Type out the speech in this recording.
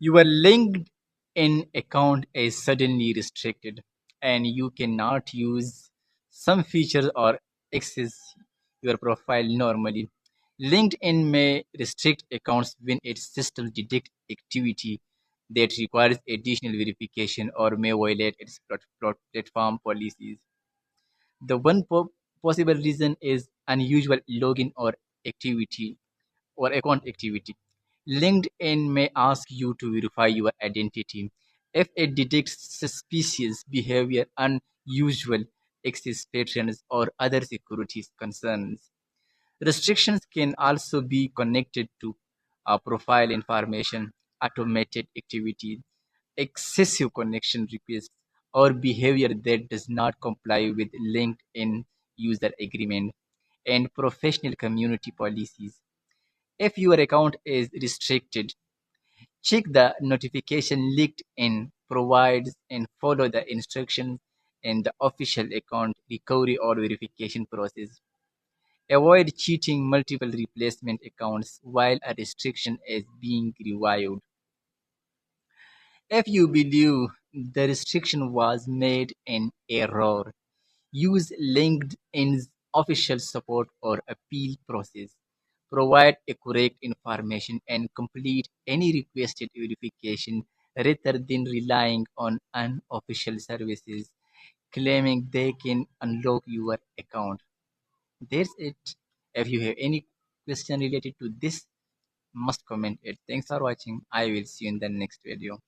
Your LinkedIn account is suddenly restricted, and you cannot use some features or access your profile normally. LinkedIn may restrict accounts when its system detects activity that requires additional verification or may violate its platform policies. The one possible reason is unusual login or activity or account activity. LinkedIn may ask you to verify your identity. If it detects suspicious behavior, unusual access patterns, or other security concerns, restrictions can also be connected to profile information, automated activity, excessive connection requests, or behavior that does not comply with LinkedIn user agreement and professional community policies. If your account is restricted, check the notification LinkedIn provides and follow the instructions in the official account recovery or verification process. Avoid cheating multiple replacement accounts while a restriction is being reviewed. If you believe the restriction was made in error, use LinkedIn's official support or appeal process. Provide accurate information and complete any requested verification rather than relying on unofficial services claiming they can unlock your account. That's it. If you have any question related to this, must comment it. Thanks for watching. I will see you in the next video.